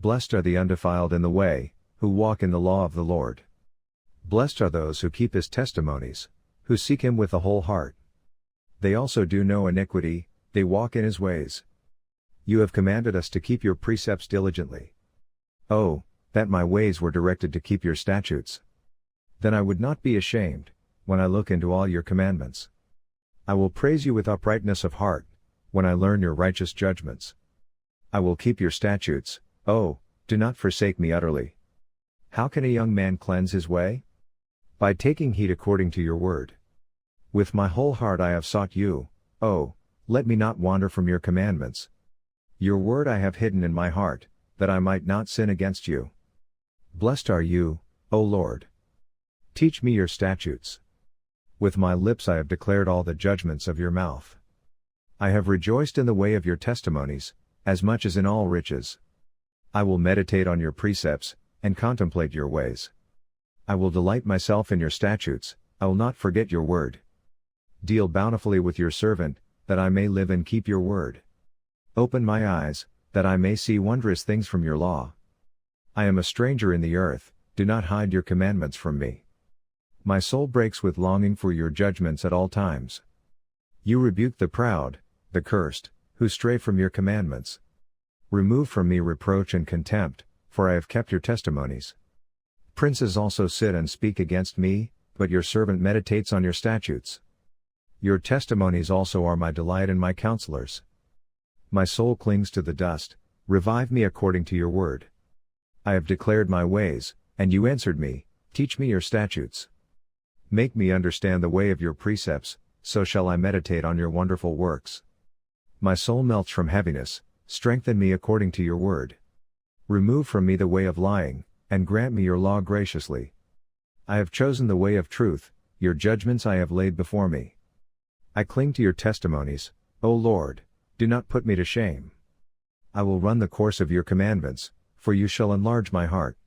Blessed are the undefiled in the way, who walk in the law of the Lord. Blessed are those who keep his testimonies, who seek him with the whole heart. They also do no iniquity, they walk in his ways. You have commanded us to keep your precepts diligently. Oh, that my ways were directed to keep your statutes. Then I would not be ashamed, when I look into all your commandments. I will praise you with uprightness of heart, when I learn your righteous judgments. I will keep your statutes, oh, do not forsake me utterly. How can a young man cleanse his way? By taking heed according to your word. With my whole heart I have sought you, oh, let me not wander from your commandments. Your word I have hidden in my heart, that I might not sin against you. Blessed are you, O Lord. Teach me your statutes. With my lips I have declared all the judgments of your mouth. I have rejoiced in the way of your testimonies, as much as in all riches. I will meditate on your precepts, and contemplate your ways. I will delight myself in your statutes, I will not forget your word. Deal bountifully with your servant, that I may live and keep your word. Open my eyes, that I may see wondrous things from your law. I am a stranger in the earth, do not hide your commandments from me. My soul breaks with longing for your judgments at all times. You rebuke the proud, the cursed, who stray from your commandments. Remove from me reproach and contempt, for I have kept your testimonies. Princes also sit and speak against me, but your servant meditates on your statutes. Your testimonies also are my delight and my counselors. My soul clings to the dust, revive me according to your word. I have declared my ways, and you answered me, teach me your statutes. Make me understand the way of your precepts, so shall I meditate on your wonderful works. My soul melts from heaviness, strengthen me according to your word. Remove from me the way of lying, and grant me your law graciously. I have chosen the way of truth, your judgments I have laid before me. I cling to your testimonies, O Lord, do not put me to shame. I will run the course of your commandments, for you shall enlarge my heart.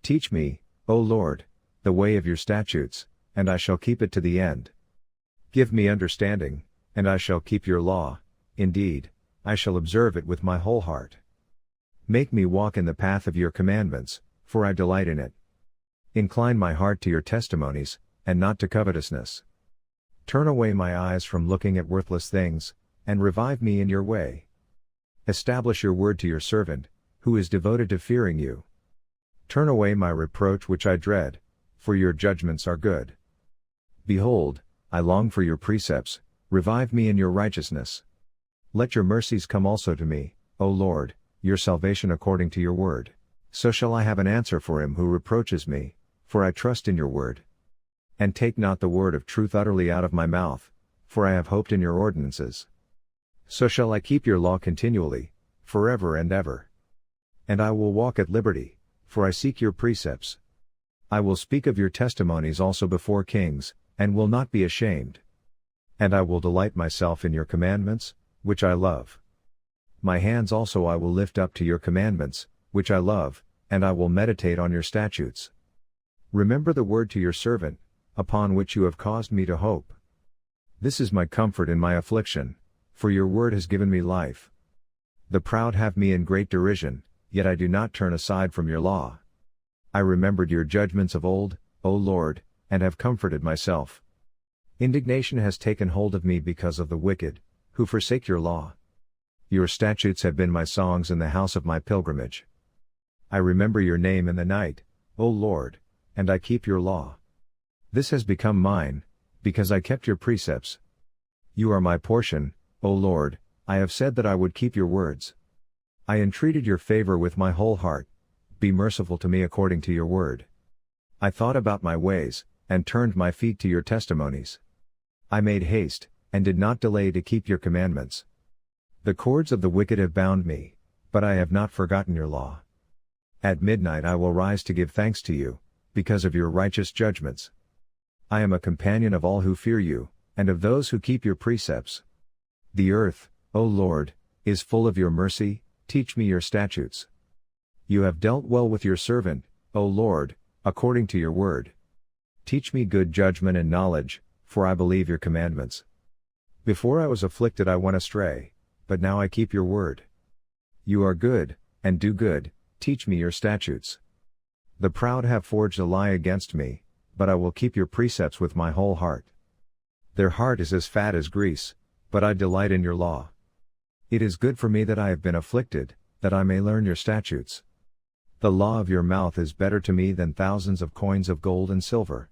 Teach me, O Lord, the way of your statutes, and I shall keep it to the end. Give me understanding, and I shall keep your law, indeed, I shall observe it with my whole heart. Make me walk in the path of your commandments, for I delight in it. Incline my heart to your testimonies, and not to covetousness. Turn away my eyes from looking at worthless things, and revive me in your way. Establish your word to your servant, who is devoted to fearing you. Turn away my reproach which I dread, for your judgments are good. Behold, I long for your precepts, revive me in your righteousness. Let your mercies come also to me, O Lord, your salvation according to your word. So shall I have an answer for him who reproaches me, for I trust in your word. And take not the word of truth utterly out of my mouth, for I have hoped in your ordinances. So shall I keep your law continually, forever and ever. And I will walk at liberty, for I seek your precepts. I will speak of your testimonies also before kings, and will not be ashamed. And I will delight myself in your commandments, which I love. My hands also I will lift up to your commandments, which I love, and I will meditate on your statutes. Remember the word to your servant, upon which you have caused me to hope. This is my comfort in my affliction, for your word has given me life. The proud have me in great derision, yet I do not turn aside from your law. I remembered your judgments of old, O Lord, and have comforted myself. Indignation has taken hold of me because of the wicked, who forsake your law. Your statutes have been my songs in the house of my pilgrimage. I remember your name in the night, O Lord, and I keep your law. This has become mine, because I kept your precepts. You are my portion, O Lord, I have said that I would keep your words. I entreated your favor with my whole heart. Be merciful to me according to your word. I thought about my ways, and turned my feet to your testimonies. I made haste, and did not delay to keep your commandments. The cords of the wicked have bound me, but I have not forgotten your law. At midnight I will rise to give thanks to you, because of your righteous judgments. I am a companion of all who fear you, and of those who keep your precepts. The earth, O Lord, is full of your mercy, teach me your statutes. You have dealt well with your servant, O Lord, according to your word. Teach me good judgment and knowledge, for I believe your commandments. Before I was afflicted I went astray, but now I keep your word. You are good, and do good, Teach me your statutes. The proud have forged a lie against me, but I will keep your precepts with my whole heart. Their heart is as fat as grease, but I delight in your law. It is good for me that I have been afflicted, that I may learn your statutes. The law of your mouth is better to me than thousands of coins of gold and silver.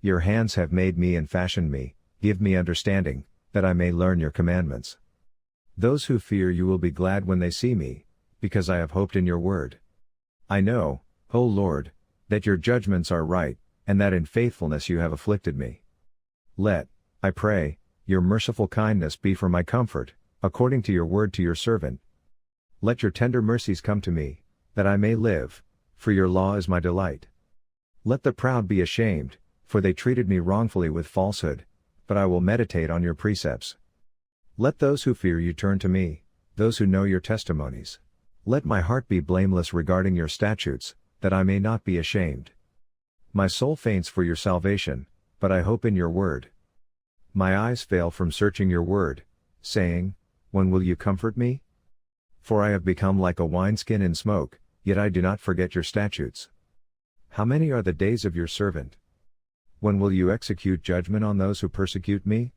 Your hands have made me and fashioned me, give me understanding, that I may learn your commandments. Those who fear you will be glad when they see me, because I have hoped in your word. I know, O Lord, that your judgments are right, and that in faithfulness you have afflicted me. Let, I pray, your merciful kindness be for my comfort, according to your word to your servant. Let your tender mercies come to me, that I may live, for your law is my delight. Let the proud be ashamed, for they treated me wrongfully with falsehood, but I will meditate on your precepts. Let those who fear you turn to me, those who know your testimonies. Let my heart be blameless regarding your statutes, that I may not be ashamed. My soul faints for your salvation, but I hope in your word. My eyes fail from searching your word, saying, when will you comfort me? For I have become like a wineskin in smoke, yet I do not forget your statutes. How many are the days of your servant? When will you execute judgment on those who persecute me?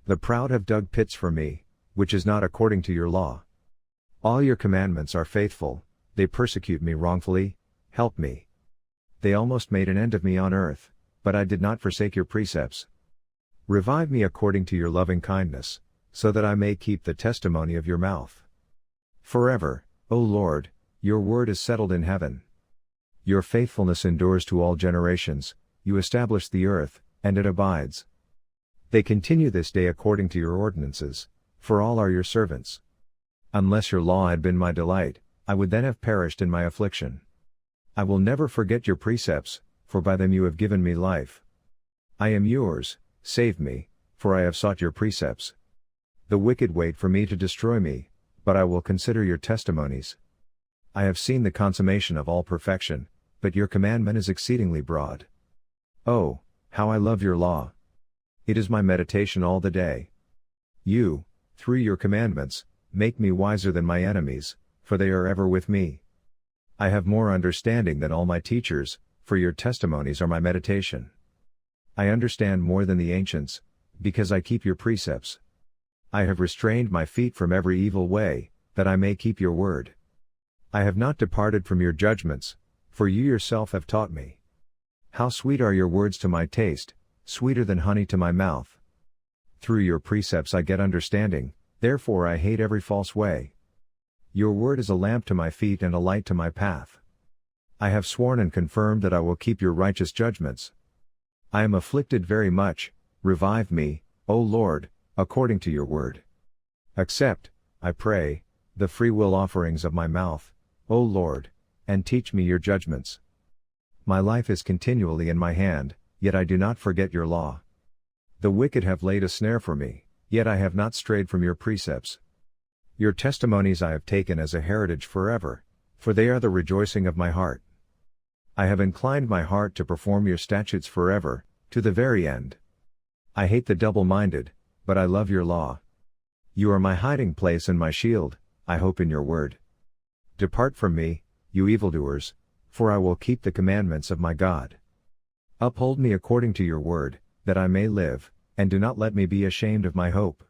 The proud have dug pits for me, which is not according to your law. All your commandments are faithful, they persecute me wrongfully, help me. They almost made an end of me on earth, but I did not forsake your precepts. Revive me according to your loving kindness, so that I may keep the testimony of your mouth. Forever, O Lord, your word is settled in heaven. Your faithfulness endures to all generations, you establish the earth, and it abides. They continue this day according to your ordinances, for all are your servants. Unless your law had been my delight, I would then have perished in my affliction. I will never forget your precepts, for by them you have given me life. I am yours, save me, for I have sought your precepts. The wicked wait for me to destroy me, but I will consider your testimonies. I have seen the consummation of all perfection, but your commandment is exceedingly broad. Oh, how I love your law! It is my meditation all the day. You, through your commandments, make me wiser than my enemies, for they are ever with me. I have more understanding than all my teachers, for your testimonies are my meditation. I understand more than the ancients, because I keep your precepts. I have restrained my feet from every evil way, that I may keep your word. I have not departed from your judgments, for you yourself have taught me. How sweet are your words to my taste, sweeter than honey to my mouth. Through your precepts I get understanding, therefore I hate every false way. Your word is a lamp to my feet and a light to my path. I have sworn and confirmed that I will keep your righteous judgments. I am afflicted very much, revive me, O Lord, according to your word. Accept, I pray, the free will offerings of my mouth, O Lord, and teach me your judgments. My life is continually in my hand, yet I do not forget your law. The wicked have laid a snare for me, yet I have not strayed from your precepts. Your testimonies I have taken as a heritage forever, for they are the rejoicing of my heart. I have inclined my heart to perform your statutes forever, to the very end. I hate the double-minded, but I love your law. You are my hiding place and my shield, I hope in your word. Depart from me, you evildoers, for I will keep the commandments of my God. Uphold me according to your word, that I may live, and do not let me be ashamed of my hope.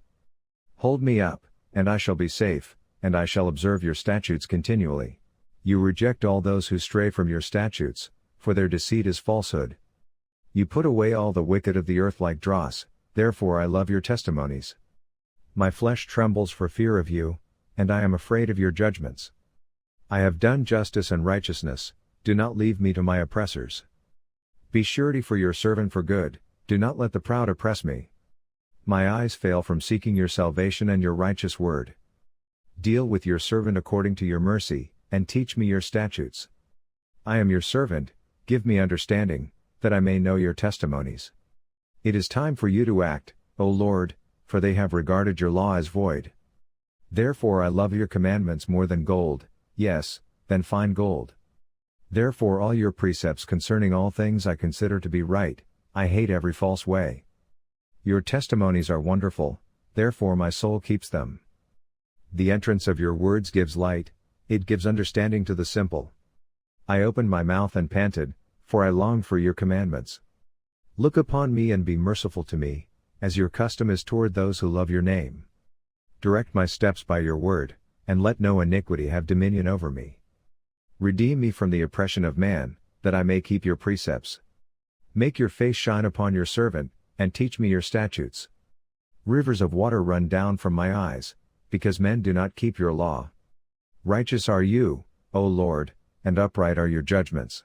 Hold me up, and I shall be safe, and I shall observe your statutes continually. You reject all those who stray from your statutes, for their deceit is falsehood. You put away all the wicked of the earth like dross, therefore I love your testimonies. My flesh trembles for fear of you, and I am afraid of your judgments. I have done justice and righteousness, do not leave me to my oppressors. Be surety for your servant for good, do not let the proud oppress me. My eyes fail from seeking your salvation and your righteous word. Deal with your servant according to your mercy, and teach me your statutes. I am your servant, give me understanding, that I may know your testimonies. It is time for you to act, O Lord, for they have regarded your law as void. Therefore I love your commandments more than gold, yes, than fine gold. Therefore all your precepts concerning all things I consider to be right, I hate every false way. Your testimonies are wonderful, therefore my soul keeps them. The entrance of your words gives light, It gives understanding to the simple. I opened my mouth and panted, for I longed for your commandments. Look upon me and be merciful to me, as your custom is toward those who love your name. Direct my steps by your word, and let no iniquity have dominion over me. Redeem me from the oppression of man, that I may keep your precepts. Make your face shine upon your servant, and teach me your statutes. Rivers of water run down from my eyes, because men do not keep your law. Righteous are you, O Lord, and upright are your judgments.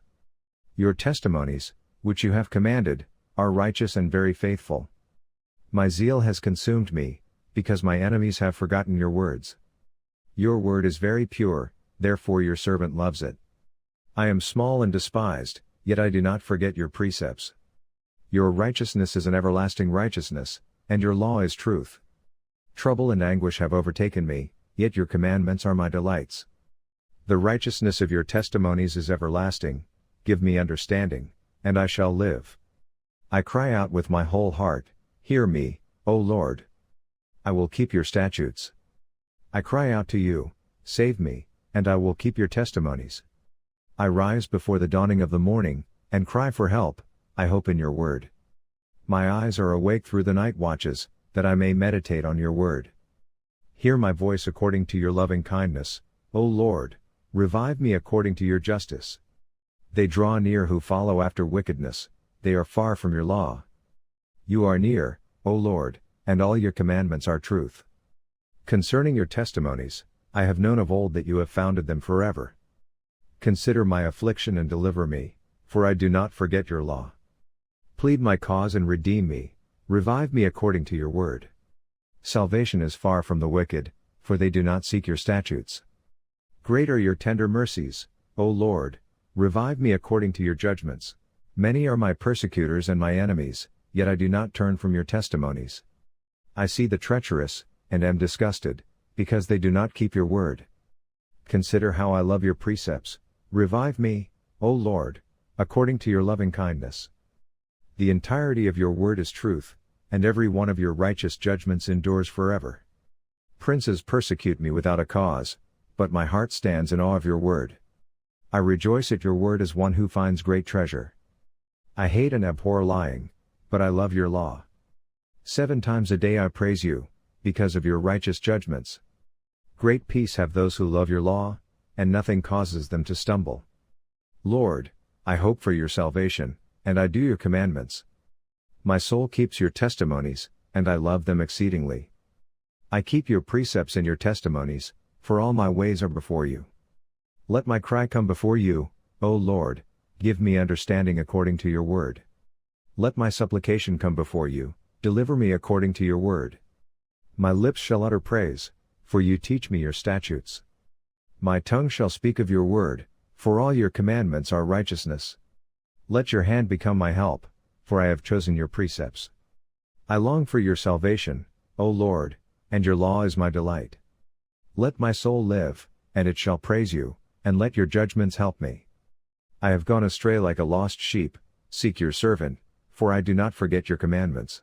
Your testimonies, which you have commanded, are righteous and very faithful. My zeal has consumed me, because my enemies have forgotten your words. Your word is very pure, therefore your servant loves it. I am small and despised, yet I do not forget your precepts. Your righteousness is an everlasting righteousness, and your law is truth. Trouble and anguish have overtaken me, yet your commandments are my delights. The righteousness of your testimonies is everlasting. Give me understanding, and I shall live. I cry out with my whole heart, hear me, O Lord. I will keep your statutes. I cry out to you, save me, and I will keep your testimonies. I rise before the dawning of the morning, and cry for help, I hope in your word. My eyes are awake through the night watches, that I may meditate on your word. Hear my voice according to your loving kindness, O Lord, revive me according to your justice. They draw near who follow after wickedness, they are far from your law. You are near, O Lord, and all your commandments are truth. Concerning your testimonies, I have known of old that you have founded them forever. Consider my affliction and deliver me, for I do not forget your law. Plead my cause and redeem me, revive me according to your word. Salvation is far from the wicked, for they do not seek your statutes. Great are your tender mercies, O Lord, revive me according to your judgments. Many are my persecutors and my enemies, yet I do not turn from your testimonies. I see the treacherous, and am disgusted, because they do not keep your word. Consider how I love your precepts, revive me, O Lord, according to your loving kindness. The entirety of your word is truth, and every one of your righteous judgments endures forever. Princes persecute me without a cause, but my heart stands in awe of your word. I rejoice at your word as one who finds great treasure. I hate and abhor lying, but I love your law. 7 times a day I praise you, because of your righteous judgments. Great peace have those who love your law, and nothing causes them to stumble. Lord, I hope for your salvation, and I do your commandments. My soul keeps your testimonies, and I love them exceedingly. I keep your precepts and your testimonies, for all my ways are before you. Let my cry come before you, O Lord, give me understanding according to your word. Let my supplication come before you, deliver me according to your word. My lips shall utter praise, for you teach me your statutes. My tongue shall speak of your word, for all your commandments are righteousness. Let your hand become my help, for I have chosen your precepts. I long for your salvation, O Lord, and your law is my delight. Let my soul live, and it shall praise you, and let your judgments help me. I have gone astray like a lost sheep, seek your servant, for I do not forget your commandments.